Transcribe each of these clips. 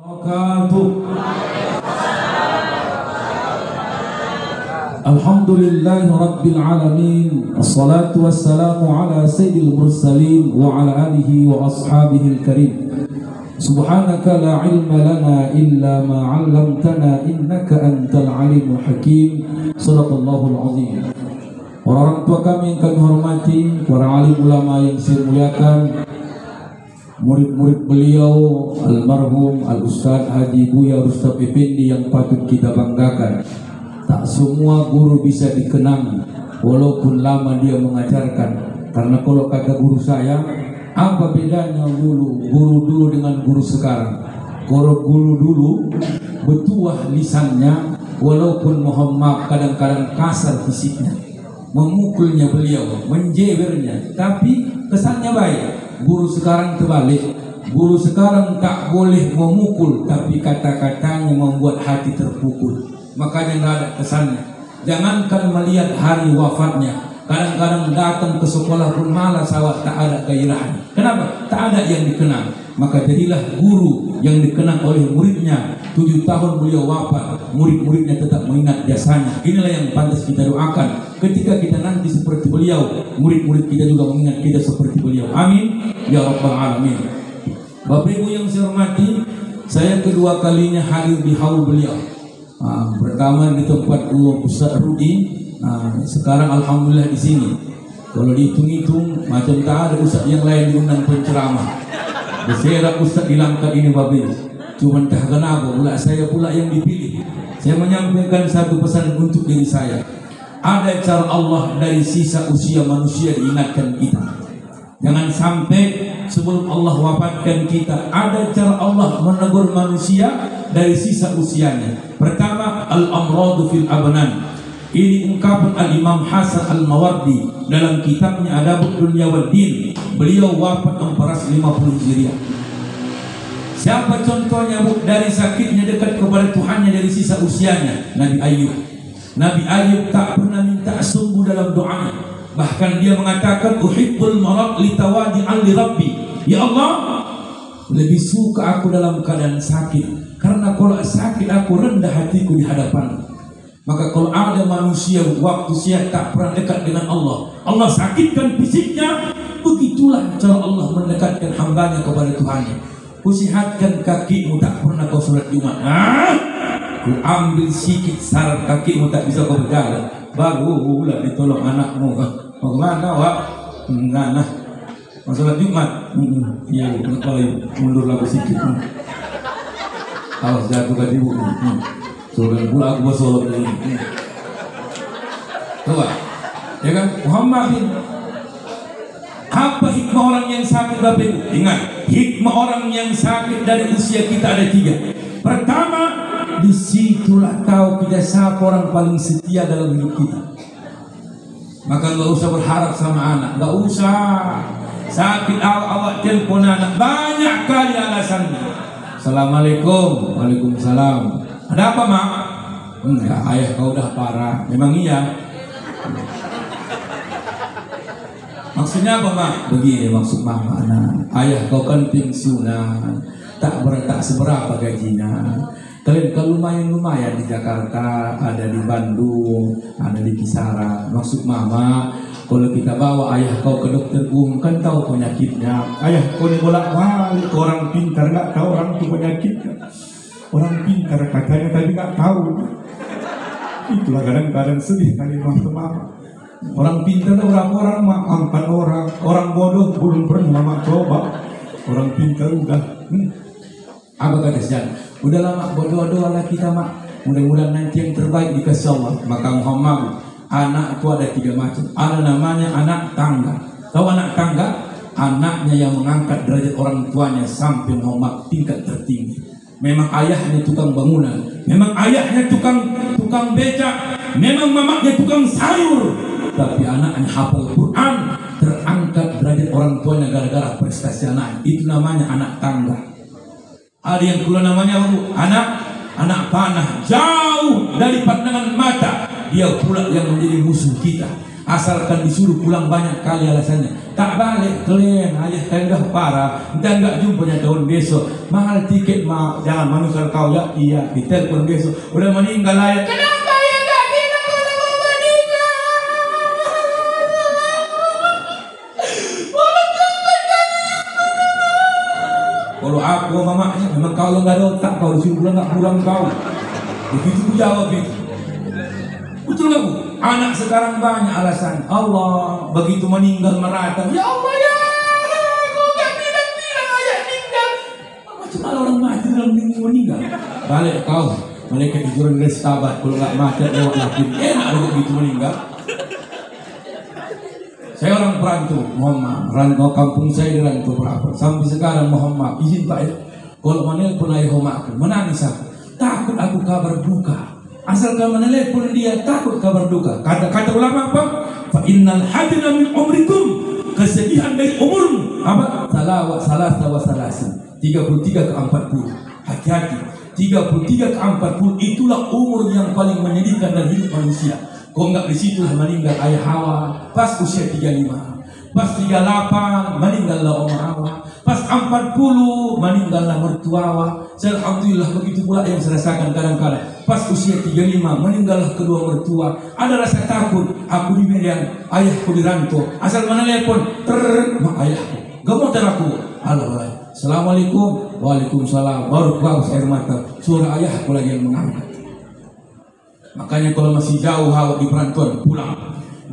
wabarakatuh. Alhamdulillahi rabbil alamin. Assalatu wassalamu ala sayyidil mursalin wa ala alihi wa ashabihi al-karim. Subhanaka la ilma lana illa ma 'allamtana innaka antal alimul hakim. Shadaqallahul azim. Orang tua kami yang kami hormati, para alim ulama yang saya muliakan, murid-murid beliau almarhum Al-Ustaz Haji Buya Rustam Effendi yang patut kita banggakan. Tak semua guru bisa dikenang walaupun lama dia mengajarkan. Karena kalau kata guru saya, apa bedanya guru dulu dengan guru sekarang? Kalau guru dulu bertuah lisannya, walaupun mohon maaf kadang-kadang kasar fisiknya, memukulnya beliau, menjewernya, tapi kesannya baik. Guru sekarang terbalik. Guru sekarang tak boleh memukul, tapi kata-katanya membuat hati terpukul. Makanya nggak ada kesannya. Jangankan melihat hari wafatnya, kadang-kadang datang ke sekolah pun malas awak, tak ada gairahnya. Kenapa? Tak ada yang dikenang. Maka jadilah guru yang dikenang oleh muridnya. 7 tahun beliau wafat, murid-muridnya tetap mengingat jasanya. Inilah yang pantas kita doakan. Ketika kita nanti seperti beliau, murid-murid kita juga mengingat kita seperti beliau. Amin ya rabbal alamin. Bapak Ibu yang saya hormati, saya kedua kalinya hadir di haul beliau. Pertama di tempat Ustaz Rudi, sekarang alhamdulillah di sini. Kalau dihitung-hitung macam tak ada ustaz yang lain diundang penceramah. Berserak ustaz di Langkat ini Bapak Ibu. Cuma entah kenapa pula saya pula yang dipilih. Saya menyampaikan satu pesan untuk diri saya. Ada cara Allah dari sisa usia manusia diingatkan kita. Jangan sampai sebelum Allah wafatkan kita, ada cara Allah menegur manusia dari sisa usianya. Pertama, al-amradu fil abnan. Ini ungkapan al-Imam Hasan al-Mawardi dalam kitabnya Adabud Dunya wad Din. Beliau wafat 450 Hijriah. Siapa contohnya Bu dari sakitnya dekat kepada Tuhannya dari sisa usianya? Nabi Ayub. Nabi Ayub tak pernah minta sungguh dalam doanya. Bahkan dia mengatakan uhibbul marad li tawadi'an li rabbi. Ya Allah, lebih suka aku dalam keadaan sakit, karena kalau sakit aku rendah hatiku di hadapan. Maka kalau ada manusia waktu sihat tak pernah dekat dengan Allah, Allah sakitkan fisiknya, begitulah cara Allah mendekatkan hambanya kepada Tuhannya. Kusihatkan kakimu, tak pernah kau sholat Jumat. Ku ambil sikit saraf kakimu, tak bisa kau berjalan, barulah ditolong anakmu. Mau kemana Wak? Nah, mau sholat Jumat? Iya, kalau mundur lagi sikit. Awas jatuh ke ibu. Soalnya pula aku sholat dari ini. Coba, ya kan? Muhammad bin. Apa hikmah orang yang sakit Bapak Ibu? Ingat, hikmah orang yang sakit dari usia kita ada 3. Pertama, disitulah tahu kita siapa orang paling setia dalam hidup kita. Maka nggak usah berharap sama anak, nggak usah. Sakit awak telepon anak, banyak kali alasannya. Assalamualaikum, waalaikumsalam. Ada apa mak? Enggak, ayah kau udah parah. Memang iya. Maksudnya apa mak? Begini maksud mama. Ayah kau kan pensiunan, tak seberapa gajinya. Kalian kalau lumayan di Jakarta, ada di Bandung, ada di Kisaran. Maksud mama, kalau kita bawa ayah kau ke dokter kan tahu penyakitnya. Ayah kau dibolak-balik ke orang pintar, nggak tahu orang itu penyakitnya. Orang pintar katanya tapi nggak tahu. Itulah kadang-kadang sedih kali waktu mama. Orang pintar berapa orang mak? 4 orang. Orang bodoh belum pernah mama coba. Orang pintar udah. Apa kata sejarah? Udah lama berdoa-doa lah kita mak. Mudah-mudahan nanti yang terbaik dikasih Allah. Maka Muhammad, anak itu ada 3 macam. Ada namanya anak tangga. Tahu anak tangga? Anaknya yang mengangkat derajat orang tuanya sampai Muhammad tingkat tertinggi. Memang ayahnya tukang bangunan, memang ayahnya tukang becak, memang mamanya tukang sayur. Tapi anaknya hafal Quran, terangkat derajat orang tuanya gara-gara prestasi anak. Itu namanya anak tangga. Ada yang pula namanya anak panah, jauh dari pandangan mata, dia pula yang menjadi musuh kita. Asalkan disuruh pulang banyak kali alasannya. Tak balik kalian, ayah kalian dah parah. Dan nggak jumpanya tahun besok. Mahal tiket mah, jangan manusia kau ya. Iya, ditelepon besok. Udah meninggal ayah. Kenapa ya nggak bilang kalau mau meninggal? Kalau aku mamanya, memang kau nggak ada otak, kau disuruh pulang nggak pulang kau. Begitu ku jawab itu. Betul nggak Bu? Anak sekarang banyak alasan. Allah begitu meninggal merata. Ya Allah ya, aku gak bilang ayah meninggal. Macam mana orang mati dalam minggu meninggal? Balik kau, malaikat tiduran restabat. Kalau nggak mati lewat lagi. Enak begitu meninggal. Saya orang perantau, mohon maaf. Rantau kampung saya di rantau berapa? Sampai sekarang mohon maaf. Izin Pak ya. Kalau menelpon ayah aku, menangis aku. Takut aku kabar duka. Asalkan menelepon dia takut kabar duka. Kata ulama apa? Fa innal hadina min umrikum, kesedihan dari umurmu. Apa? Salasa wa salasin. 33 ke 40. Hati-hati. 33 ke 40 itulah umur yang paling menyedihkan dalam hidup manusia. Kok enggak disitulah meninggal ayah Hawa pas usia 35. Pas 38 meninggallah Oma Hawa. Pas 40 meninggallah mertua Hawa. Alhamdulillah begitu pula yang saya rasakan kadang-kadang. Pas usia 35 meninggallah kedua mertua. Ada rasa takut. Aku di Medan, ayahku di rantau. Asal menelepon, mak ayahku. Gak mau aku. Allah. Assalamualaikum. Waalaikumsalam. Baru bagus air mata. Suara ayahku lagi yang mengangkat. Makanya kalau masih jauh Hawa di perantauan pulang.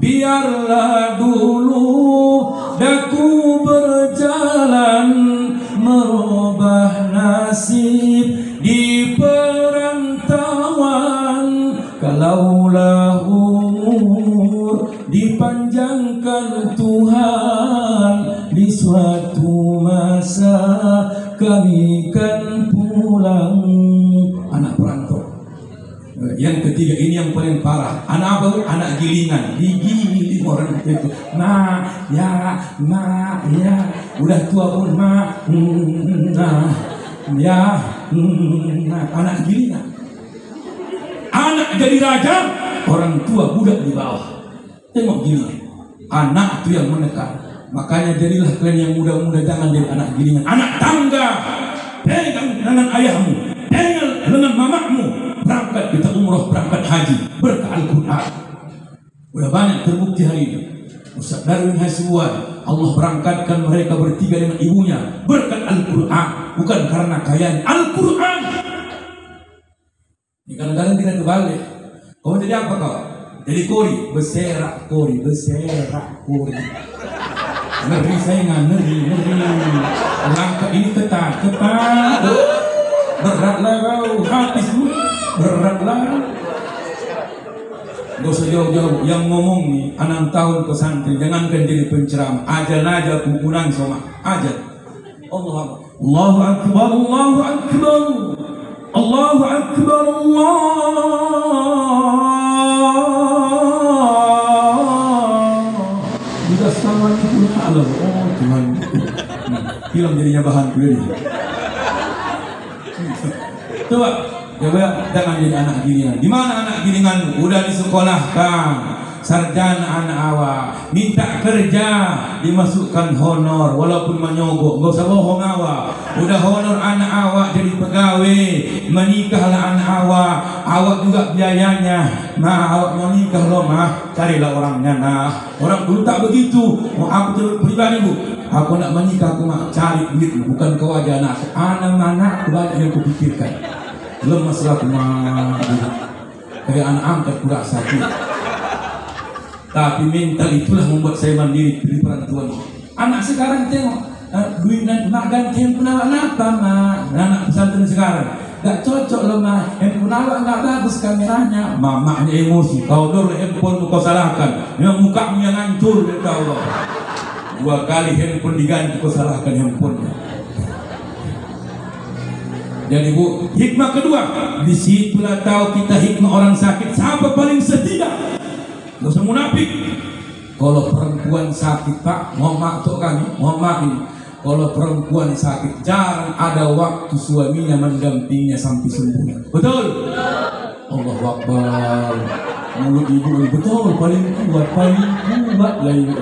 Biarlah dulu daku berjalan merubah nasib di perantauan. Kalaulah umur dipanjangkan Tuhan, di suatu masa kami kan pulang. Anak perantau. Yang ketiga ini yang paling parah. Anak apa? Anak gilingan. Digiling orang itu. Ma, ya. Udah tua pun ma. Ya. Anak gilingan. Anak jadi raja, orang tua budak di bawah. Tengok gilingan. Anak itu yang menekan. Makanya jadilah kalian yang muda-muda jangan jadi anak gilingan. Anak tangga. Pegang lengan ayahmu. Pegang lengan mamamu. Berangkat kita umroh, berangkat haji, berkah Al-Quran. Udah banyak terbukti hari ini. Ustaz Darwin Hasibuan, Allah berangkatkan mereka bertiga dengan ibunya berkat Al-Quran, bukan karena kayaan. Al-Quran. Ini kadang-kadang tidak terbalik. Kau jadi apa kau? Jadi kori, berserak kori. Ngeri saya nggak ngeri. Langkah ini ketat. Beratlah kau, habis dulu. Beratlah. Gak usah jauh-jauh. Yang ngomong nih 6 tahun pesantren, jangankan jadi penceramah, aja kumpulan sama aja. Allahu Akbar. Sudah sama itu Allah. Oh Tuhan. Film jadinya bahan gue. Coba jangan jadi anak gilingan. Di mana anak gilingan? Udah disekolahkan, sarjana anak awak, minta kerja, dimasukkan honor, walaupun menyogok, gak usah bohong awak. Udah honor anak awak jadi pegawai, menikahlah anak awak juga biayanya. Nah awak mau nikah loh mah, carilah orangnya. Nah orang dulu tak begitu. Aku pribadi Bu, aku nak menikah aku mah cari duit, bukan kau aja anak. Anak-anak banyak yang kupikirkan. Lemas lah kayak anak angkat kurang sakit. Tapi mental itulah membuat saya mandiri di perantauan. Anak sekarang tengok duit nak ganti handphone apa mak? Anak pesantren sekarang gak cocok loh mak. Handphone awak gak bagus kameranya. Mamanya emosi. Kau dor handphone kau salahkan. Memang mukamu yang hancur dari Allah. 2 kali handphone diganti kau salahkan handphonenya. Jadi Bu, hikmah kedua, disitulah tahu kita hikmah orang sakit. Siapa paling setia? Gak usah munafik. Kalau perempuan sakit Pak, mohon maaf ini. Kalau perempuan sakit, jarang ada waktu suaminya mendampinginya sampai sembuh. Betul? Allahu Akbar. Mulut ibu betul paling kuat lah ibu.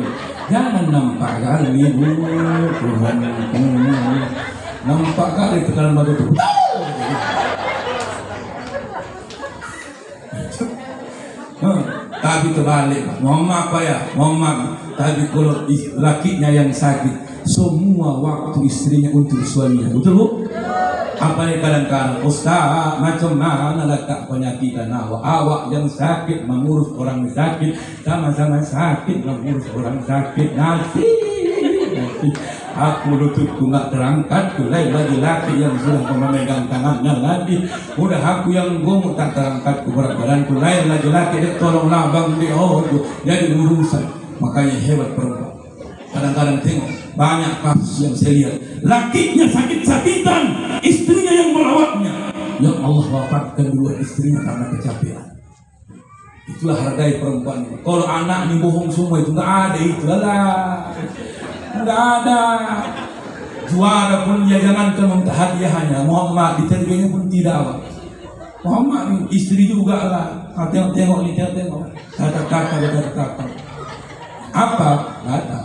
Jangan nampak kali ibu Tuhan. Nampak kali tekanan batu itu. Tapi terbalik, mohon maaf Pak ya, mohon maaf. Tapi kalau lakinya yang sakit, semua waktu istrinya untuk suaminya, betul Bu? Apa yang kadang-kadang Ustaz, macam mana letak penyakitan awak yang sakit mengurus orang sakit, sama-sama sakit mengurus orang sakit, nanti aku lututku nggak terangkat, lain laki-laki yang sudah memegang tangannya lagi, udah aku yang gomuk tak terangkat ke berat badanku, lain laki-laki dia tolonglah bang dia, jadi urusan. Makanya hebat perempuan. Kadang-kadang tengok banyak kasus yang saya lihat, lakinya sakit-sakitan, istrinya yang merawatnya. Yang Allah wafatkan dua istrinya karena kecapean. Itulah hargai perempuan. Kalau anak ini bohong semua itu nggak ada, itu lah. Nggak ada. Juara pun dia jangankan untuk hadiahnya, Muhammad diterganya pun tidak. Muhammad istri juga lah. Tengok nih, tengok. Kata-kata. Apa? Nggak ada.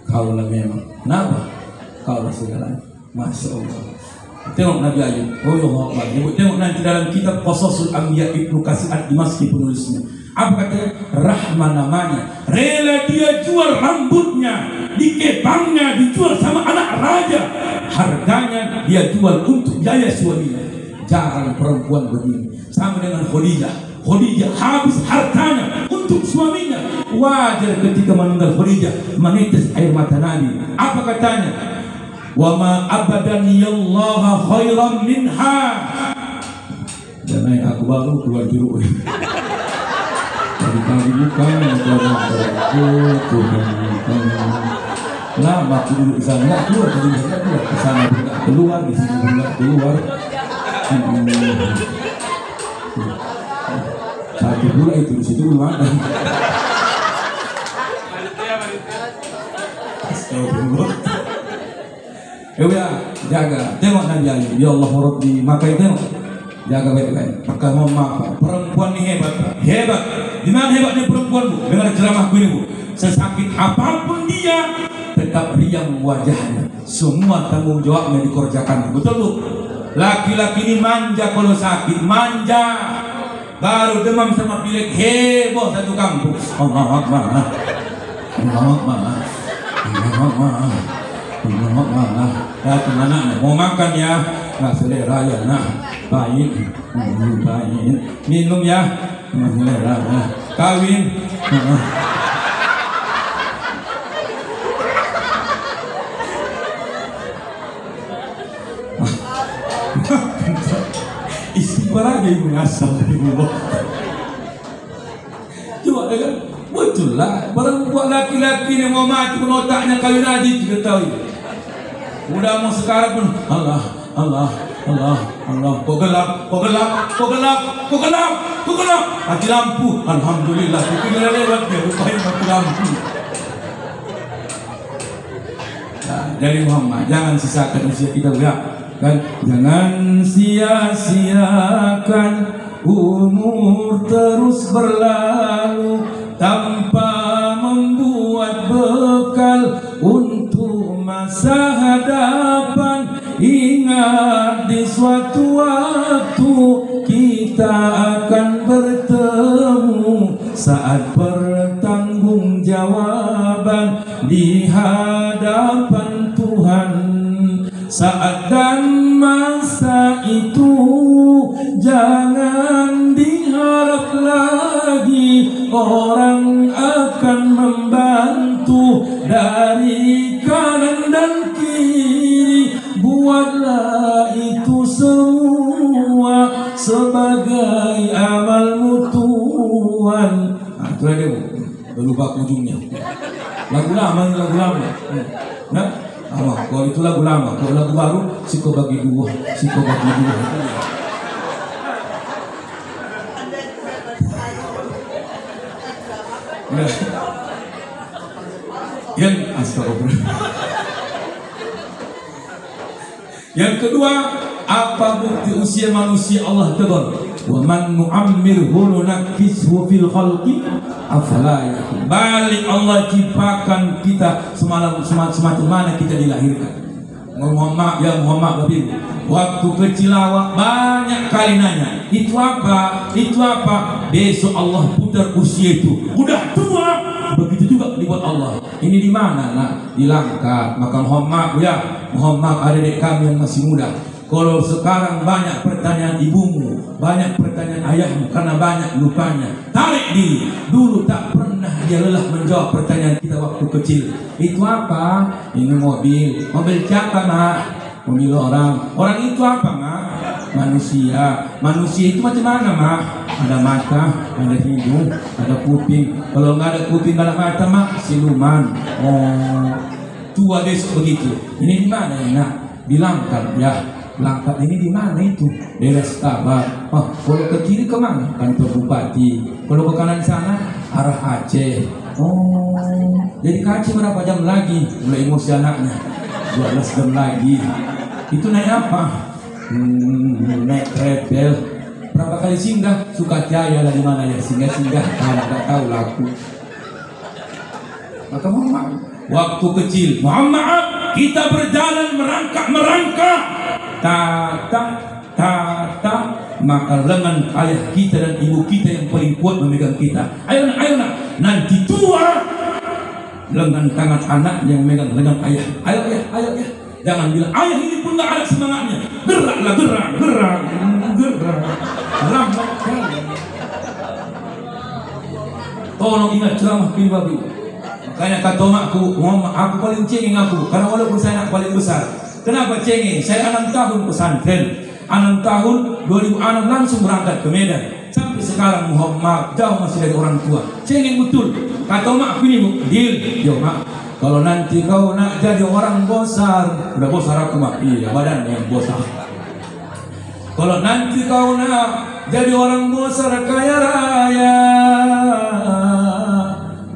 Kaulah memang. Kenapa? Kaulah segalanya. Masya Allah. Tengok Nabi Ayub. Oh ya Muhammad. Tengok nanti dalam kitab Qasasul Anbiya Ibnu Katsir Ad-Dimashqi penulisnya. Apa katanya? Rahman namanya. Rela dia jual rambutnya, dikepangnya, dijual sama anak raja. Harganya dia jual untuk jaya suaminya. Jarang perempuan begini. Sama dengan Khadijah. Khadijah habis hartanya untuk suaminya. Wajar ketika meninggal Khadijah menetes air mata Nabi. Apa katanya? Wa ma abadani Allah khairan minha. Dan aku baru keluar jeruk. Tadi bukan lama aku duduk di sana keluar ke sana tidak keluar, di sini tidak keluar. Satu pula itu di situ belum ada. Ya jaga, tengok Nabi Ayub. Ya Allah Rabbi, maka tengok, jaga baik-baik. Maka mohon maaf, perempuan ini hebat. Di mana hebatnya perempuan Bu? Dengar ceramahku ini Bu. Sesakit apapun dia, tetap riang wajahnya. Semua tanggung jawabnya dikerjakan. Betul Bu? Laki-laki ini manja kalau sakit, manja. Baru demam sama pilek, heboh satu kampung. Allah Akbar. Ya kemana? Mau makan ya? Nggak selera ya nak. Baik. Minum ya? Nggak selera ya. Kawin. Istighfar aja ibu ngasal ibu. Coba kan betul lah, perempuan laki-laki yang mau mati pun otaknya kawin aja kita tahu. Udah mau sekarang pun Allah. Kok gelap. Mati lampu. Alhamdulillah. Kita lewat dia rupanya mati lampu. Nah, dari Muhammad, jangan sisakan usia kita ya. Kan jangan sia-siakan umur terus berlalu tanpa membuat bekal untuk masa hadapan. Ingat di suatu waktu kita akan bertemu saat pertanggungjawaban di hadapan Tuhan. Saat dan masa itu jangan diharap lagi orang akan membantu dari kanan dan kiri. Buatlah itu semua sebagai amalmu Tuhan. Nah, itu aja Bu. Lupa ujungnya. Lagu lama. Nah, kalau itu lagu lama, kalau lagu baru siko bagi dua. Nah, yang astagfirullah. Yang kedua, apa bukti usia manusia Allah tegur? Wa man nu'ammirhu nunakkishu fil khalqi afala yaqil. Balik Allah ciptakan kita semacam mana kita dilahirkan. Muhammad ya Muhammad Babi, waktu kecil awak banyak kali nanya, itu apa? Itu apa? Besok Allah putar usia itu, udah tua. Begitu juga dibuat Allah. Ini di mana? Nah, di Langkat. Maka Muhammad ya, Muhammad adik kami yang masih muda. Kalau sekarang banyak pertanyaan ibumu, banyak pertanyaan ayahmu karena banyak lupanya. Tarik diri. Dulu tak pernah dia lelah menjawab pertanyaan kita waktu kecil. Itu apa? Ini mobil. Mobil siapa, Nak? Mobil orang. Orang itu apa, Mak? Manusia. Manusia itu macam mana, Mak? Ada mata, ada hidung, ada kuping. Kalau nggak ada kuping, nggak ada mata, Mak, siluman. Oh, tua besok begitu. Ini di mana ya, Nak? Bilangkan ya. Langkat ini di mana itu? Daerah Setabat. Oh, kalau ke kiri kemana? Kantor Bupati. Kalau ke kanan sana arah Aceh. Oh, jadi ke Aceh berapa jam lagi? Mulai emosi anaknya. 12 jam lagi. Itu naik apa? Naik travel. Berapa kali singgah? Sukacaya lah di mana ya? Singgah. Nggak tahu lah aku. Maka Muhammad, waktu kecil Muhammad, kita berjalan merangkak. Tata, maka lengan ayah kita dan ibu kita yang paling kuat memegang kita. Ayo nak, nanti tua lengan tangan anak yang megang lengan ayah. Ayo ya. Jangan bilang ayah ini pun nggak ada semangatnya. Gerak. Lambat kali. Tolong ingat ceramah Babi. Makanya kata makku, aku paling cengeng aku, karena walaupun saya anak paling besar. Kenapa cengeng? Saya 6 tahun pesantren, 6 tahun 2006 langsung berangkat ke Medan. Sampai sekarang Muhammad jauh masih dari orang tua. Cengeng betul. Kata mak ini bu, yo mak, kalau nanti kau nak jadi orang besar, udah besar aku mak, iya badan yang besar. Kalau nanti kau nak jadi orang besar kaya raya,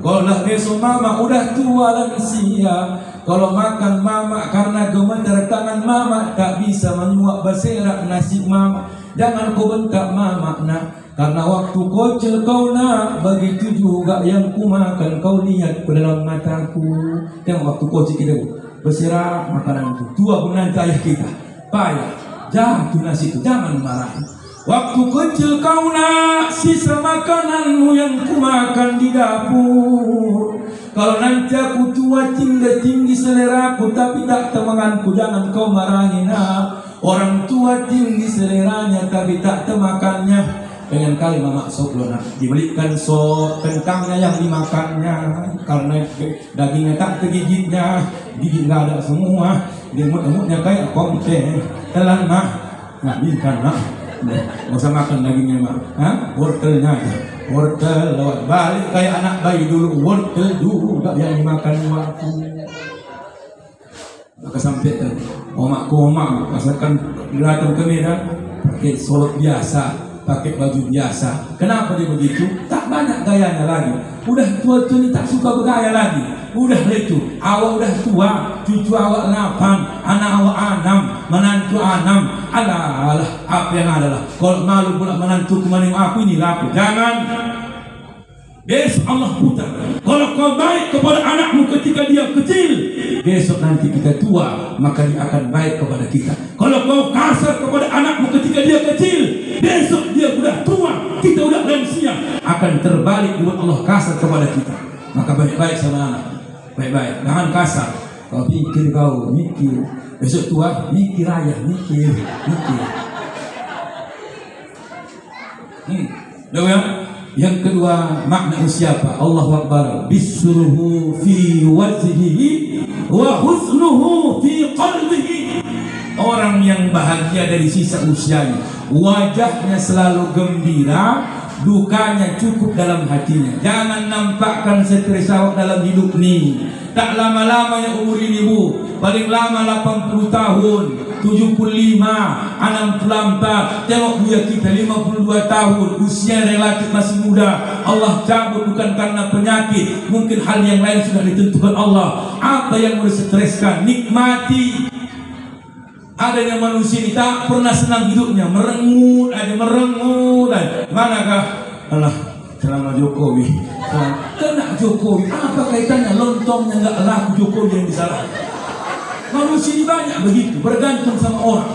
kalau besok mama udah tua lansia. Kalau makan mama karena gemeter tangan mama, tak bisa menyuap berserak nasib mama. Jangan kau bentak mama nak, karena waktu kecil kau nak, begitu juga yang ku makan kau lihat ke dalam mataku. Tengok waktu kecil kita berserak makanan itu. Tua pun nanti ayah kita payah jatuh nasi itu, jangan marah. Waktu kecil kau nak, sisa makananmu yang ku makan di dapur. Kalau nanti aku tua tinggi seleraku, tapi tak temanganku, jangan kau marahin nak. Orang tua tinggi seleranya, tapi tak temakannya. Pengen kali mama sop lo nak, dibelikan sop kentangnya yang dimakannya, karena dagingnya tak tergigitnya, gigi nggak ada semua, dimut-mutnya kayak konten. Telan mak, nggak bisa mak. Nggak usah makan dagingnya mak, wortelnya aja. Wortel lewat balik kayak anak bayi dulu, wortel juga yang dimakan waktu. Maka sampai omakku masakan datang ke Medan pakai solok biasa, pakai baju biasa. Kenapa dia begitu? Tak banyak gayanya lagi. Udah tua ini tak suka bergaya lagi. Udah itu, awak udah tua, cucu awak 8, anak awak 6, menantu 6. Alah, apa yang ada lah. Kalau malu pula menantu kemana aku ini laku. Jangan. Besok Allah putar. Kalau kau baik kepada anakmu ketika dia kecil, besok nanti kita tua, maka dia akan baik kepada kita. Kalau kau kasar kepada anakmu ketika dia kecil, besok dia udah tua, kita udah lansia, akan terbalik buat Allah kasar kepada kita. Maka baik-baik sama anak, baik-baik, jangan kasar. Kau pikir kau mikir, besok tua mikir ayah, mikir. Yang kedua, makna siapa? Allahu Akbar. Bisruhu fi wajhihi wa husnuhu fi qalbihi. Orang yang bahagia dari sisa usianya, wajahnya selalu gembira, dukanya cukup dalam hatinya. Jangan nampakkan stres awak dalam hidup ini. Tak lama-lama yang umur ini bu, paling lama 80 tahun, 75, 64. Tengok dia kita 52 tahun, usia relatif masih muda. Allah cabut bukan karena penyakit, mungkin hal yang lain sudah ditentukan Allah. Apa yang mau streskan? Nikmati. Adanya manusia ini tak pernah senang hidupnya, merengut aja, merengut aja. Manakah? Alah, selama Jokowi, kena Jokowi. Apa kaitannya lontongnya nggak laku, Jokowi yang disalahkan? Manusia ini banyak begitu, bergantung sama orang.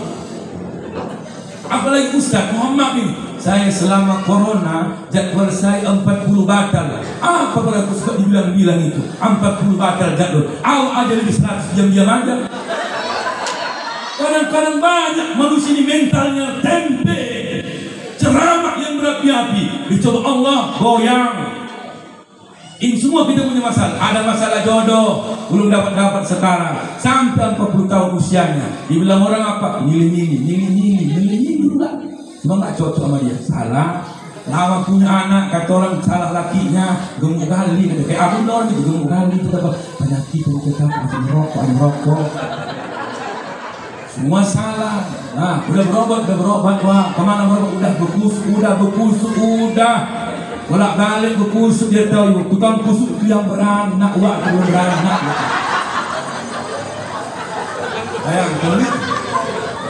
Apalagi Ustaz Muhammad ini, saya selama corona jadwal saya 40 batal. Apa kalau aku suka dibilang-bilang itu 40 batal jadwal? Awak aja lebih 100 diam-diam aja. Kadang-kadang banyak manusia ini mentalnya tempe, ceramah yang berapi-api, dicoba Allah goyang. Ini semua kita punya masalah. Ada masalah jodoh, belum dapat sekarang, sampai 40 tahun usianya. Dibilang orang apa? Milih-milih pula. Cuma nggak cocok sama dia. Salah. Lama punya anak, kata orang salah lakinya, gemuk kali. Kayak aku orang itu gemuk kali itu apa? Penyakit itu kita masih merokok. Semua salah. Nah, udah berobat, wah kemana berobat? Udah berkusuk. Bolak-balik berkusuk, dia tahu tukang kusuk itu yang beranak, wah belum beranak. Ayang, kalau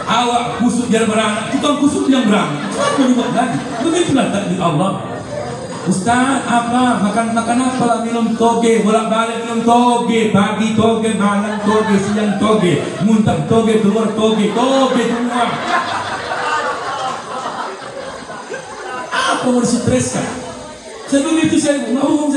awak kusuk dia beranak, tukang kusuk yang beranak. Kenapa dibuat lagi? Begitulah takdir Allah. Ustaz, apa? Makan apa lah? Minum toge, bolak-balik minum toge, pagi toge, malam toge, siang toge, muntah toge, keluar toge semua. Apa mau disitreskan? Sebelum itu saya ngomong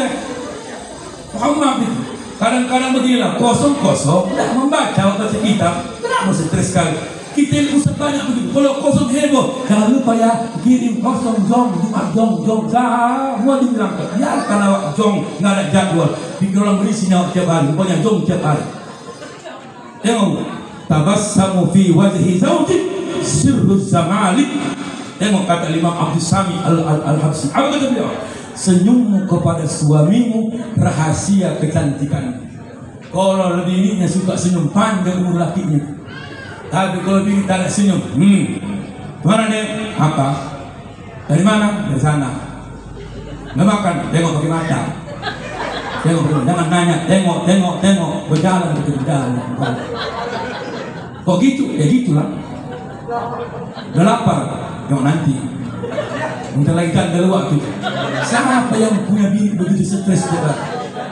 Muhammad itu kadang-kadang beginilah kosong, tidak membaca baca kitab, kenapa stres sekali? Kita ilmu sebanyak begitu. Kalau kosong heboh, jangan lupa ya kirim kosong jong, semua dibilang biarkan awak jong, nggak ada jadwal. Pikir orang berisi nyawa tiap hari, pokoknya jong tiap hari. Tengok, tabassamu fi wajhi zawji sirru zamalik. Tengok kata Imam Abdus Sami Al-Habsyi. Apa kata beliau? Senyummu kepada suamimu rahasia kecantikan. Kalau lebih ininya suka senyum panjang umur lakinya. Tapi kalau bini tak ada senyum, mana deh? Apa? Dari mana? Dari sana. Nggak makan, tengok pakai mata. Tengok, jangan nanya. Tengok. Berjalan. Kok gitu? Ya gitulah. Udah lapar, tengok nanti. Bentar lagi kan keluar tuh. Siapa yang punya bini begitu stres juga?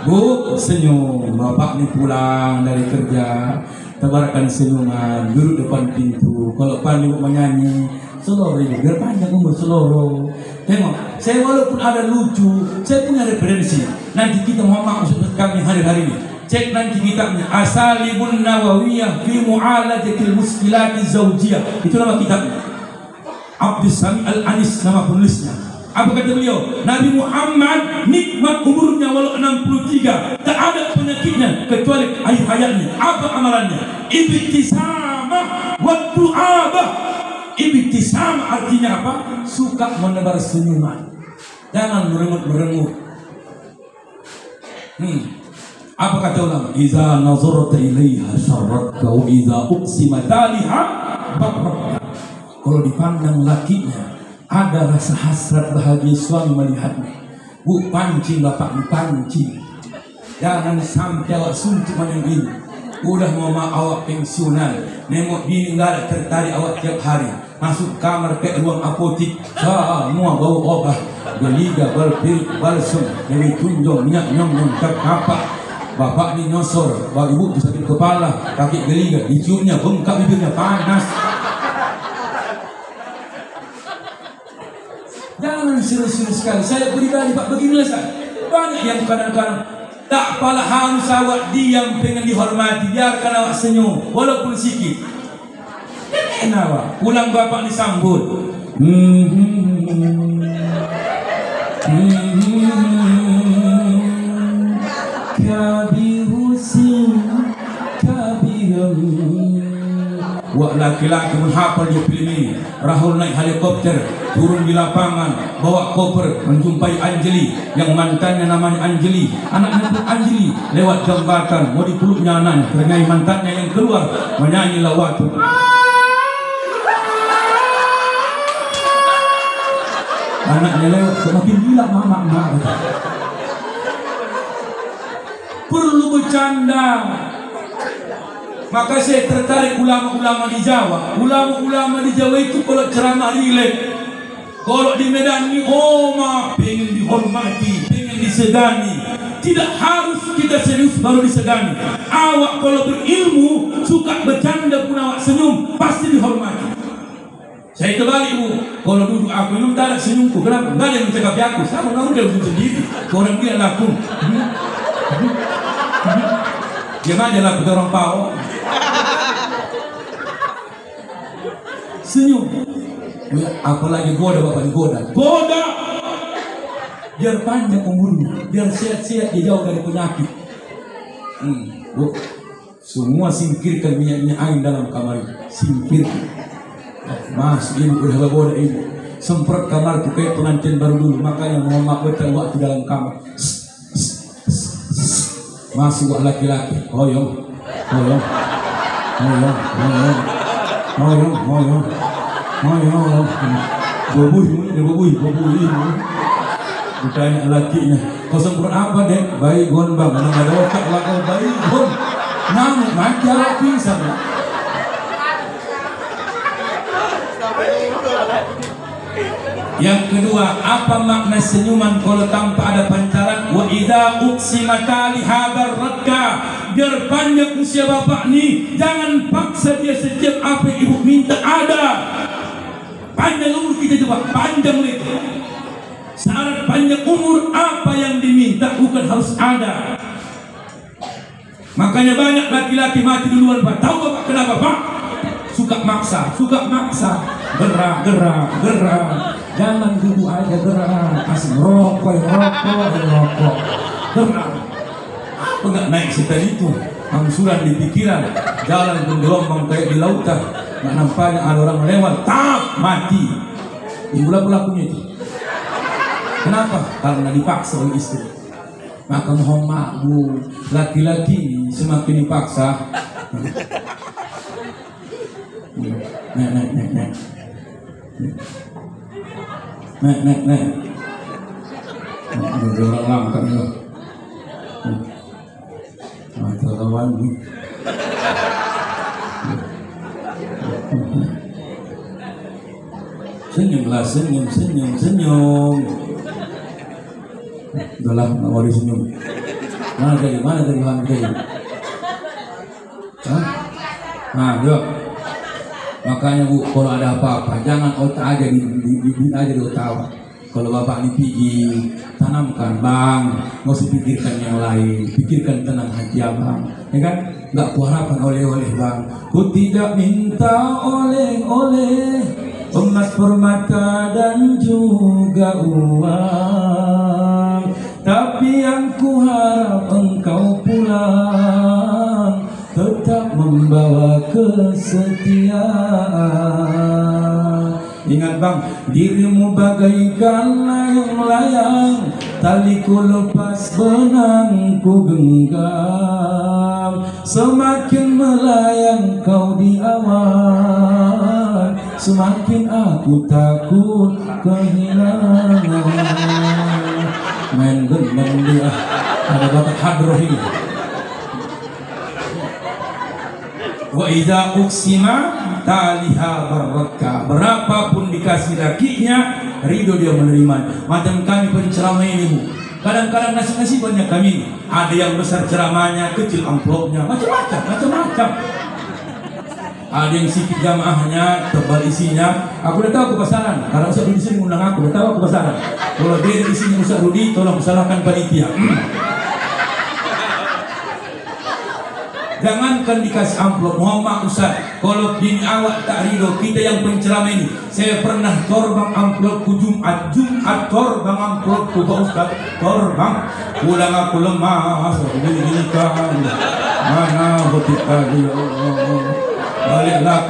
Bu, senyum. Bapak nih pulang dari kerja, tebarkan senyuman, duduk depan pintu. Kalau pandai menyanyi, seluruh biar panjang umur seluruh. Tengok, saya walaupun ada lucu, saya punya referensi. Nanti kita Muhammad maksud kami hari-hari ini. Cek nanti kitabnya Asalibun Nawawiyah fi Mu'alajatil Muskilati Zawjiyah. Itu nama kitabnya. Abdus Sami Al-Anis nama penulisnya. Apa kata beliau? Nabi Muhammad nikmat umurnya walau 63, tak ada penyakitnya kecuali akhir hayatnya. Apa amalannya? Ibtisamah wa du'abah. Ibtisamah artinya apa? Suka menebar senyuman, jangan merengut. Apa kata ulama? Iza nazarta ilaiha syarratka wa iza uqsimat aliha barratka. Kalau dipandang lakinya ada rasa hasrat bahagia suami melihatnya. Bu, pancing bapak, pancing. Jangan sampai awak suntuk macam ini. Udah mau awak pensiunan, nengok bini nggak ada tertarik awak tiap hari. Masuk kamar ke ruang apotik, semua bau obat, geliga, balpil, balsam, dari tunjong, minyak nyong, kapak. Bapak ini nyosor, bapak ibu tu sakit kepala, kaki geliga, diciumnya bengkak bibirnya panas. Jangan serius-serius sekali. Saya pribadi Pak beginilah saya. Banyak yang kadang-kadang tak pala harus awak diam pengen dihormati. Biarkan awak senyum walaupun sikit. Kenapa? Pulang bapak disambut. Kabihusin kabihum. Wah, laki-laki menghafal dia film ini. Rahul naik helikopter, turun di lapangan, bawa koper, menjumpai Anjeli yang mantannya namanya Anjeli. Anaknya pun Anjeli lewat jambatan, mau dipeluknya anaknya. Ternyata mantannya yang keluar menyanyi lawatu. Anaknya lewat, makin gila mama. Perlu bercanda. Maka saya tertarik ulama-ulama di Jawa. Ulama-ulama di Jawa itu kalau ceramah rileks. Kalau di Medan ini, pengen dihormati, pengen disegani. Tidak harus kita serius baru disegani. Awak kalau berilmu, suka bercanda pun awak senyum, pasti dihormati. Saya kebalik bu, kalau duduk aku minum tak ada senyumku. Kenapa? Nggak ada yang mencakapi aku. Sama orang dia usul sendiri. Orang dia laku. Diam aja lah kita orang pau. Senyum. Apalagi goda bapak digoda. Goda. Biar panjang umurnya, biar sehat-sehat, dia jauh dari penyakit. Bu, semua singkirkan minyak-minyak angin dalam kamar ini. Singkirkan. Mas, ibu udah goda ibu. Semprot kamar itu kayak pengantin baru dulu. Makanya Muhammad betul waktu dalam kamar. Masih buat laki-laki. Hoyong. Bobui. Ditanya lakinya, kau semprot apa dek? Baygon bang, mana ada otak lah kau baygon. Ngamuk macam pingsan. Yang kedua, apa makna senyuman kalau tanpa ada pancaran? Wa idza uqsimata li hadar radka. Biar panjang usia bapak nih, jangan paksa dia setiap apa yang ibu minta ada. Panjang umur kita coba, panjang itu. Syarat panjang umur apa yang diminta bukan harus ada. Makanya banyak laki-laki mati duluan pak. Tahu bapak kenapa pak? Suka maksa. Gerak. Jangan duduk aja gerak. Kasih rokok. Gerak. Apa nggak naik setel itu? Angsuran di pikiran. Jalan bergelombang kayak di lautan. Nggak nampaknya ada orang lewat. Tak mati. Itulah pelakunya itu. Kenapa? Karena dipaksa oleh istri. Maka mohon maaf bu, laki-laki semakin dipaksa. Naik. Ada orang langka nih. Mata lawan nih. Senyumlah, senyum. Udahlah, nggak mau disenyum. Mana tadi hantai? Yuk. Makanya bu, kalau ada apa-apa, jangan otak aja di otak. Kalau bapak dipigi, tanamkan bang, nggak usah pikirkan yang lain, pikirkan tenang hati abang, ya kan? Nggak kuharapkan oleh-oleh bang. Ku tidak minta oleh-oleh, emas permata dan juga uang, tapi yang ku harap engkau pulang tetap membawa kesetiaan. Ingat bang, dirimu bagaikan layang-layang, taliku lepas benangku genggam. Semakin melayang kau di awan, semakin aku takut kehilangan. Main gendang dia, ada bakat hadroh ini. Wa idza uqsima taliha baraka. Berapapun dikasih lakinya, ridho dia menerima. Macam kami penceramah ini bu, kadang-kadang nasi banyak kami. Ada yang besar ceramahnya, kecil amplopnya, macam-macam. Ada yang sikit jamaahnya, tebal isinya. Aku udah tahu aku pasaran, karena Ustaz Rudi sini undang aku, udah tahu aku pasaran. Kalau dia di sini Ustaz Rudi, tolong salahkan panitia. Jangankan dikasih amplop, Muhammad Ustaz, kalau bini awak tak ridho, kita yang penceramah ini. Saya pernah torbang amplopku Jumat torbang amplopku Pak Ustaz, torbang. Pulang aku lemas, diberikan mana ketika dia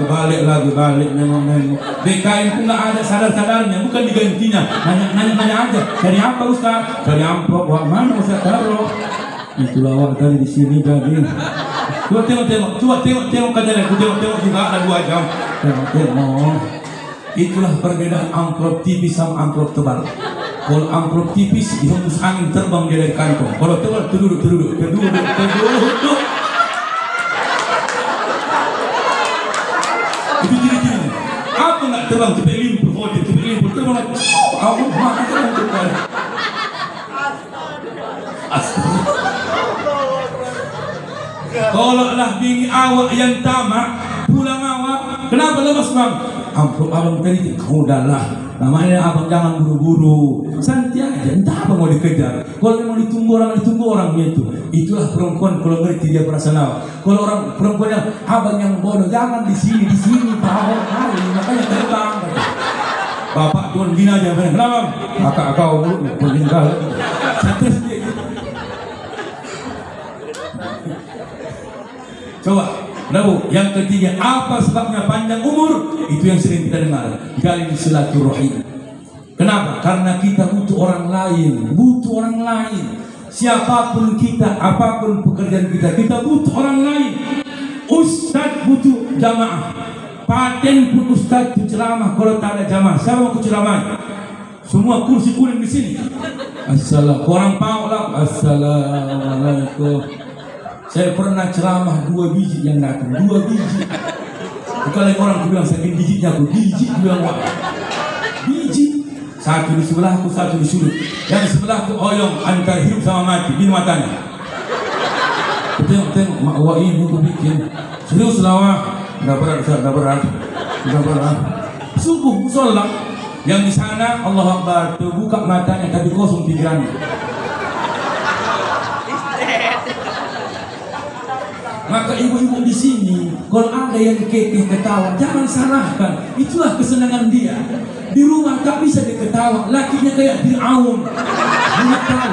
balik lagi nengok. BKM ku nggak ada sadar-sadarnya, bukan digantinya. Nanya aja, cari apa Ustaz? Cari amplop, wah mana Ustaz taruh? Itulah awak tadi di sini jadi. Coba tengok kajian aku, tengok juga ada 2 jam. Tengok. Itulah perbedaan amplop tipis sama amplop tebal. Kalau amplop tipis dihembus angin terbang dia dari kantong. Kalau tebal terduduk. terbang cepet limpur, hotel cepet limpur, terbang lagi. Aku mana terbang terbang. Kalau lah bini awak yang tamak, pulang awak, kenapa lemas bang? Ampun abang tadi, udahlah. Namanya abang jangan buru-buru, santai aja. Entah apa mau dikejar. Kalau memang ditunggu orangnya itu. Itulah perempuan kalau ngerti dia perasaan awak. Kalau orang perempuan yang abang yang bodoh, jangan di sini tahu kali, makanya terbang. Bapak tuan gini aja, kenapa? Kakak kau meninggal. Santai dia. Coba, lalu yang ketiga, apa sebabnya panjang umur? Itu yang sering kita dengar. Jalin silaturahim. Kenapa? Karena kita butuh orang lain, Siapapun kita, apapun pekerjaan kita butuh orang lain. Ustadz butuh jamaah. Paten pun ustadz itu ceramah. Kalau tak ada jamaah, siapa mau ceramah? Semua kursi kuning di sini. Assalamualaikum. Saya pernah ceramah 2 biji yang datang, 2 biji. Kalau orang bilang sakit bijinya aku, biji bilang wah. Biji. Satu di sebelahku, satu di sudut. Yang sebelahku oyong antara hidup sama mati, di matanya. Tengok mak wah ini aku bikin. Serius lah, dah berat. Subuh sholat. Yang di sana Allah Akbar, terbuka matanya tapi kosong pikirannya. Maka ibu-ibu di sini, kalau ada yang kekeh ketawa, jangan salahkan. Itulah kesenangan dia. Di rumah tak bisa dia ketawa, lakinya kayak Fir'aun. Mulut tahu,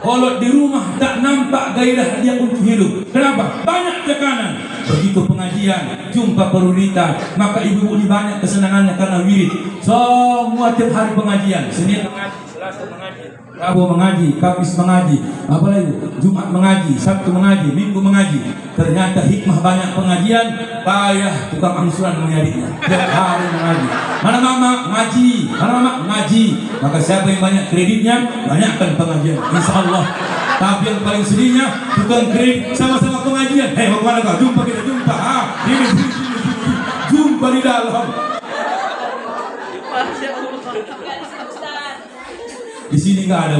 kalau di rumah tak nampak gairah dia untuk hidup. Kenapa? Banyak tekanan. Begitu pengajian, jumpa peruritan, maka ibu-ibu ini banyak kesenangannya karena wirid. Semua tiap hari pengajian, Senin mengaji, Selasa mengaji, Rabu mengaji, Kamis mengaji, apalagi Jumat mengaji, Sabtu mengaji, Minggu mengaji. Ternyata hikmah banyak pengajian, payah tukang angsuran menyaritnya. Tiap hari mengaji. Mana mama ngaji, Maka siapa yang banyak kreditnya, banyakkan pengajian. Insya Allah. Tapi yang paling sedihnya, tukang kredit sama-sama pengajian. Mau kemana kau? Jumpa. Ini jumpa di dalam. Di sini nggak ada,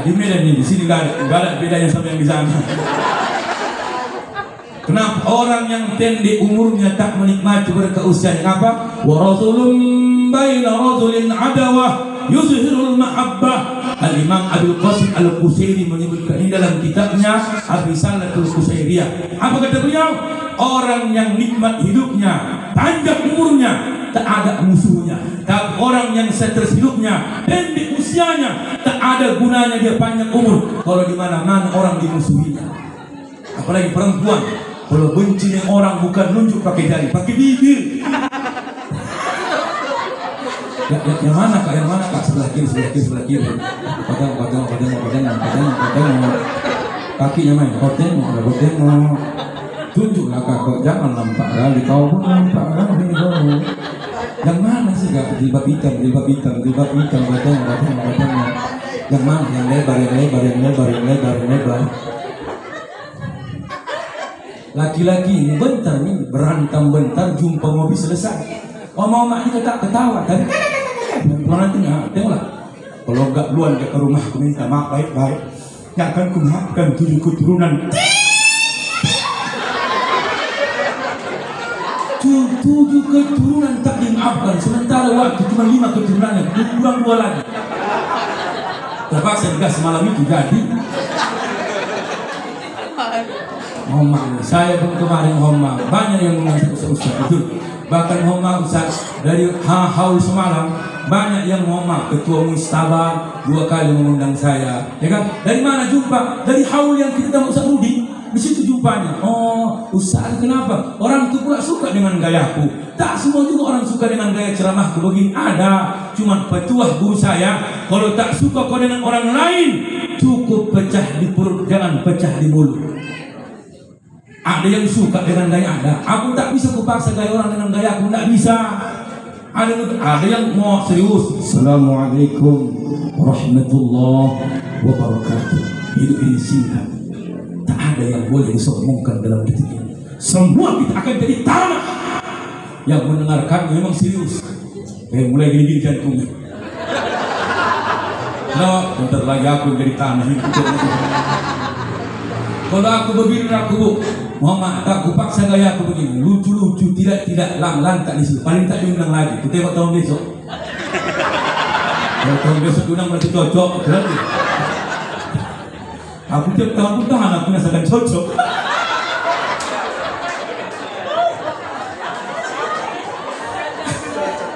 Di Medan ini, di sini nggak ada bedanya sama yang di sana. Kenapa orang yang pendek umurnya tak menikmati berkah usianya? Kenapa? Wa rasulun baina rajulin adawah yuzhirul mahabbah. Al-Imam Abdul Qasim Al-Qusairi menyebutkan ini dalam kitabnya Ar-Risalatul Qusairiyah. Apa kata beliau? Orang yang nikmat hidupnya, panjang umurnya, tak ada musuhnya. Tapi orang yang stres hidupnya, pendek usianya, tak ada gunanya dia panjang umur kalau di mana-mana orang dimusuhinya. Apalagi perempuan, kalau benci dengan orang bukan nunjuk pakai jari, pakai bibir. Yang mana kak? Sebelah kiri. Padang. Kakinya main. Kau tengok. Tunjuklah kak, jangan nampak kali. Kau pun nampak kali. Yang mana sih kak? Jilbab hitam. Batang. Yang mana? Yang lebar. Laki-laki ini bentar nih berantem bentar, jumpa mobil selesai. Mama ini tak ketawa tadi. Nantinya tengoklah. Kalau enggak luan ke rumahku minta maaf baik-baik. Yang akan kumaafkan 7 keturunan. 7 keturunan tak dimaafkan. Sementara waktu cuma 5 keturunannya. Kurang 2 lagi. Terpaksa gas malam itu jadi. Homang, saya pun kemarin homang. Banyak yang mengatakan Ustaz betul. Bahkan homang Ustaz dari haul semalam banyak yang homang. Ketua Mustafa 2 kali mengundang saya, ya kan? Dari mana jumpa? Dari haul yang kita tahu Ustaz Rudi. Di situ jumpanya. Oh, Ustaz kenapa? Orang itu pula suka dengan gayaku. Tak semua juga orang suka dengan gaya ceramahku. Begini ada. Cuma petuah guru saya, kalau tak suka kau dengan orang lain, cukup pecah di perut, jangan pecah di mulut. Ada yang suka dengan gaya Anda. Aku tak bisa kupaksa gaya orang dengan gaya aku, tak bisa. Ada yang mau serius. Assalamualaikum warahmatullahi wabarakatuh. Hidup ini singkat. Tak ada yang boleh disombongkan dalam detik ini. semua kita akan jadi tanah. Yang mendengarkan memang serius. Mulai gini-gini jantungnya. Nah, bentar lagi aku jadi tanah ini. Kalau aku begini aku Muhammad, aku paksa gaya aku begini, lucu-lucu, tidak lang tak disitu. Paling tak diundang lagi. Kita tengok tahun besok. Kalau tahun besok diundang berarti cocok. Berarti. Aku tiap tahun pun tahan aku rasakan cocok.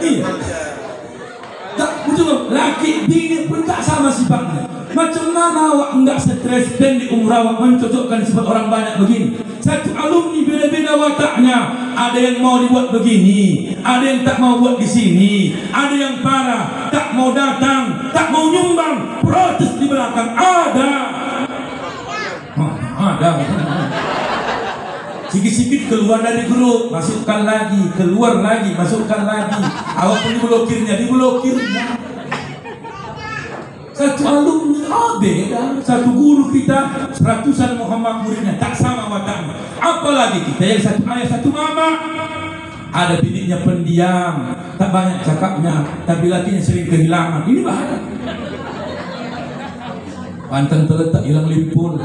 Iya. Tak betul, laki bini pun tak sama sifatnya. Macam mana awak enggak stres dan di umur awak mencocokkan sifat orang banyak begini? Satu alumni beda-beda wataknya. Ada yang mau dibuat begini, ada yang tak mau buat di sini, ada yang parah, tak mau datang, tak mau nyumbang, protes di belakang ada. Ada. Sikit-sikit keluar dari grup, masukkan lagi, keluar lagi, masukkan lagi. Awak pun diblokirnya. Satu alumni beda, satu guru kita seratusan Muhammad muridnya tak sama wataknya. Apalagi kita yang satu ayah satu mama. Ada bininya pendiam, tak banyak cakapnya, tapi lakinya sering kehilangan. Ini bahaya. Pantang terletak hilang limpul.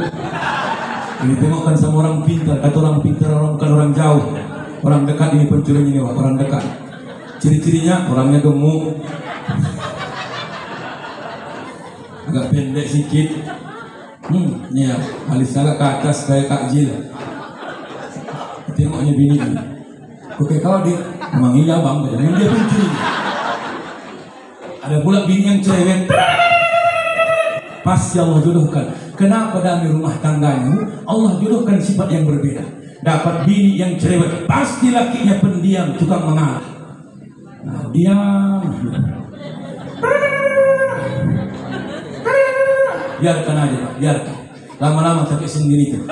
Ini tengokkan sama orang pintar, kata orang pintar orang bukan orang jauh, orang dekat ini pencuri ini orang dekat. Ciri-cirinya orangnya gemuk, agak pendek sedikit, ya alis agak ke atas kayak Kak Jil. Tengoknya bini ini, oke kau dia, emang iya bang, memang dia pencuri. Ada pula bini yang cerewet. Pasti Allah jodohkan. Kenapa dalam rumah tangganya Allah jodohkan sifat yang berbeda. Dapat bini yang cerewet, pasti lakinya pendiam, tukang mengalah. Nah, diam. Biarkan aja Pak, biarkan. Lama-lama sampai sendiri tuh.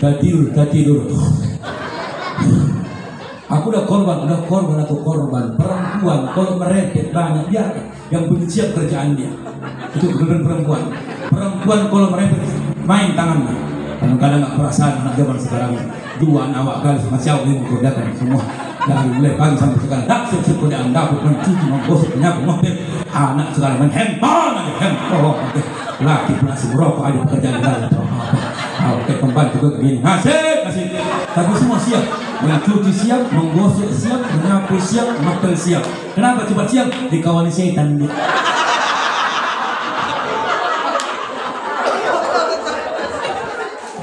Tak tidur. Aku udah korban atau korban perempuan kalau merepet banyak biarkan, yang penting siap kerjaan dia. Itu benar perempuan kalau merepet main tangannya. Kadang-kadang nggak perasaan anak zaman sekarang. Dua awak kali masih awak ini kerjakan semua dari mulai pagi sampai sekarang. Tak siap kerjaan dapur, mencuci, menggosok, menyapu, ngepel. Anak sekarang main handphone aja. Laki pun masih merokok ada pekerjaan dalam. Oke, pembantu gue begini ngasih. Tapi semua siap. Mencuci siap, menggosok siap, menyapu siap, ngepel siap. Kenapa cepat siap? Dikawali setan dia.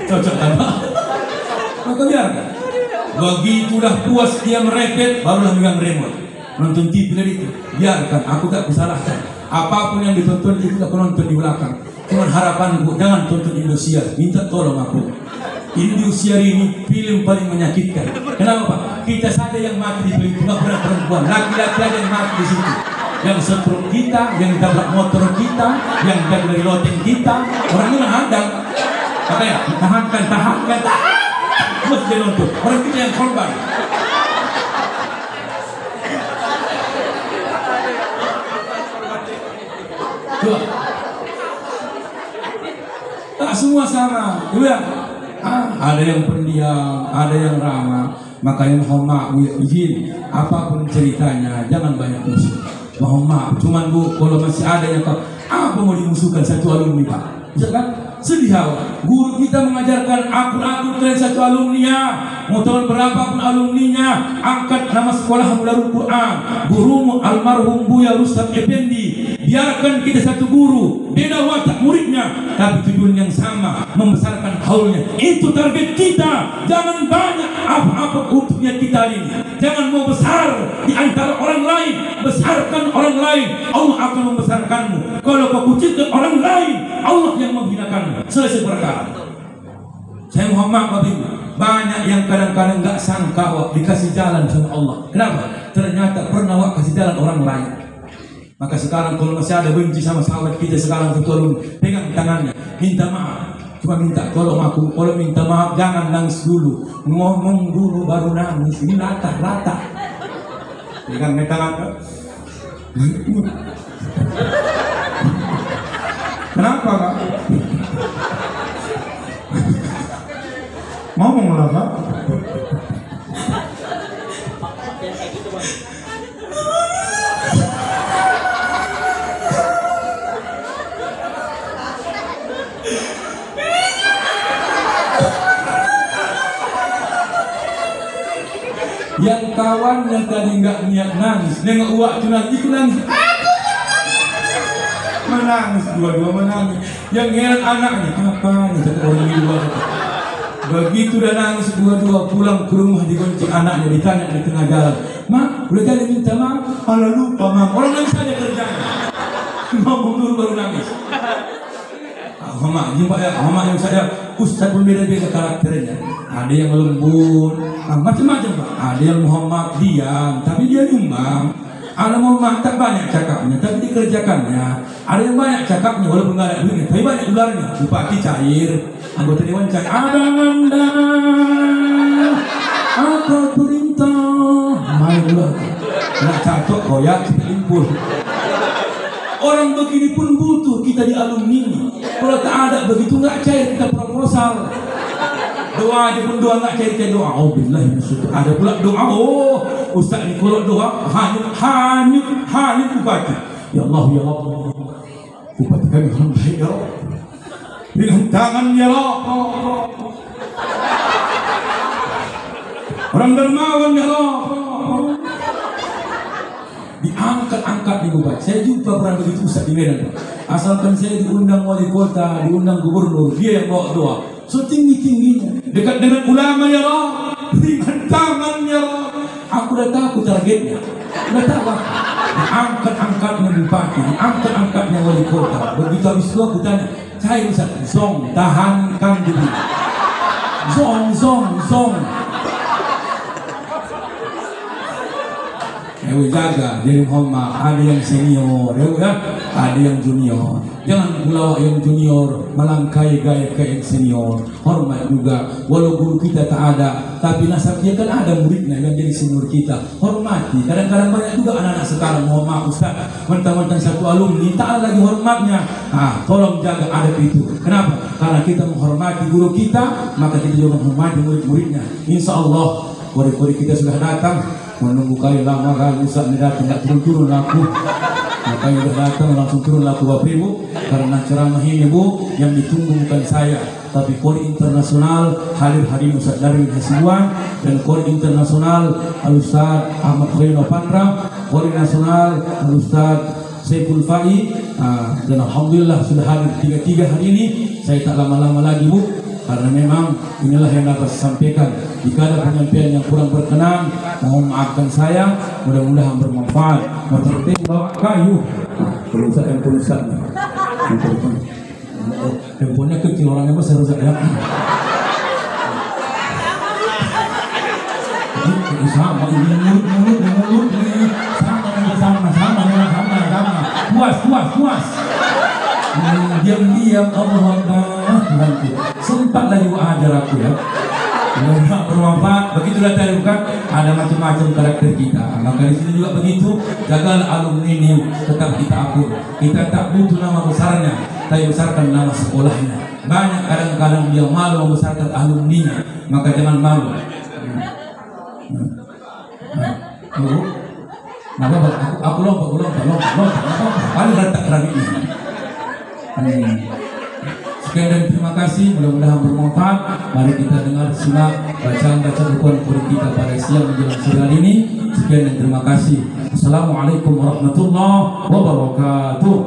Cocok kan Pak? Maka biarkan. Begitu udah puas dia merepet, barulah megang remote. Nonton TV dari itu. Biarkan, aku tak kusalahkan. Apapun yang ditonton itu aku nonton di belakang. Cuman harapanku jangan tonton Indosiar. Minta tolong aku. Indosiar ini film paling menyakitkan. Kenapa Pak? Kita saja yang mati di film itu, nggak pernah perempuan. Laki-laki aja yang mati di situ. Yang setruk kita, yang tabrak motor kita, yang jatuh dari loteng kita. Orangnya menghadang. Apa ya? Tahankan. Terus dia nonton. Orang kita yang korban. Coba. Tak semua sama. Iya. Ada yang pendiam, ada yang ramah. Makanya mohon maaf izin, apapun ceritanya jangan banyak musuh. Mohon maaf, cuman Bu, kalau masih ada yang apa mau dimusuhkan satu alumni Pak? Kan sedih awak. Guru kita mengajarkan akun kalian satu alumni, mau tahun berapapun alumninya, angkat nama sekolah Darul Quran, gurumu almarhum Buya Rustam Effendi. Biarkan kita satu guru, beda watak muridnya, tapi tujuan yang sama, membesarkan haulnya. Itu target kita. Jangan banyak apa-apa untuknya kita ini. Jangan mau besar di antara orang lain. Besarkan orang lain, Allah akan membesarkanmu. Kalau kau kucilkan orang lain, Allah yang menghinakanmu. Selesai perkara. Saya Muhammad Babi, banyak yang kadang-kadang nggak sangka wak dikasih jalan sama Allah. Kenapa? Ternyata pernah wak kasih jalan orang lain. Maka sekarang kalau masih ada benci sama sahabat kita sekarang, tolong pegang tangannya, minta maaf. Cuma minta tolong aku, kalau minta maaf jangan nangis dulu, ngomong dulu baru nangis. Ini rata. Pegang tangan. Kenapa Pak? Ngomong lah Pak. Yang kawan yang tadi nggak niat nangis, nengok uak tu nangis, ikut nangis. Menangis, dua-dua menangis. Yang heran anaknya, apa nih kata orang di luar. Begitu dah nangis dua-dua pulang ke rumah digonceng anaknya, ditanya di tengah jalan, "Mak, udah jadi minta maaf?" "Alah lupa Mak." Orang nangis saja kerjanya. Ngomong dulu baru nangis. Mama, jumpa ya, mama yang saya Ustaz berbeda-beda karakternya. Ada yang lembut, macam-macam Pak. Ada yang Muhammad diam, tapi dia nyumbang. Ada Muhammad tak banyak cakapnya, tapi dikerjakannya. Ada yang banyak cakapnya, walaupun nggak ada duitnya, tapi banyak ularnya. Bupati cair, anggota dewan cair. Ada anda, apa perintah? Main ular, nak cacok koyak kita limpul. Orang begini pun butuh kita di alumni. Kalau tak ada begitu nggak cair kita proposal. Doa aja pun doa nggak cair doa. Oh billah ada pula doa. Oh Ustaz ni kalau doa hanyut bupati. Ya Allah ya Allah. Bupati kami hamba ya Allah. Dengan tangan ya Allah. Orang dermawan ya Allah. Diangkat-angkat di bupati. Saya jumpa pernah begitu Ustaz di Medan. Asalkan saya diundang wali kota, diundang gubernur, dia yang bawa doa. So tinggi-tingginya, dekat dengan ulama ya Allah, dengan tangan ya Allah. Aku dah tahu targetnya, dah tahu. Diangkat-angkatnya bupati, diangkat-angkatnya wali kota. Begitu habis itu aku tanya, "Cai Ustaz, zong, tahankan dulu. Zong. Jaga jadi Muhammad, ada yang senior, ya, ada yang junior. Jangan pula yang junior melangkai gaya ke yang senior. Hormat juga, walau guru kita tak ada, tapi nasab dia kan ada muridnya yang jadi senior kita. Hormati. Kadang-kadang banyak juga anak-anak sekarang, mohon maaf Ustaz, mentang-mentang satu alumni tak ada lagi hormatnya. Tolong jaga adab itu. Kenapa? Karena kita menghormati guru kita, maka kita juga menghormati murid-muridnya. Insya Allah murid-murid kita sudah datang. Menunggu kali lama kali Ustaz ni datang, tak turun-turun laku. Makanya udah datang langsung turun laku Bapak Ibu. Karena ceramah ini Bu, yang ditunggu bukan saya, tapi Kori Internasional hadir Ustaz Darwin Hasibuan, dan Kori Internasional Al-Ustaz Ahmad Khairul Pandra, Kori Nasional Al-Ustaz Saiful Fai, dan Alhamdulillah sudah hadir tiga-tiga hari ini. Saya tak lama-lama lagi Bu, karena memang inilah yang dapat saya sampaikan. Jika ada penyampaian yang kurang berkenan, mohon maafkan saya. Mudah-mudahan bermanfaat. Seperti bawa kayu, perusak yang perusak. Handphonenya kecil, orangnya besar rusak ya. Ini sama, ini mulut, sama. Puas. Diam-diam Allah nanti sempat lagi ajar aku ya. Bermanfaat. Begitulah tadi bukan ada macam-macam karakter kita. Maka di sini juga begitu. Jagalah alumni ini tetap kita akur. Kita tak butuh nama besarnya, tapi besarkan nama sekolahnya. Banyak kadang-kadang dia malu membesarkan alumninya, maka jangan malu. Aku lompat. Paling letak keramiknya. Sekian dan terima kasih, mudah-mudahan bermanfaat. Mari kita dengar simak bacaan buku kita pada siang menjelang sore hari ini. Sekian dan terima kasih. Assalamualaikum warahmatullahi wabarakatuh.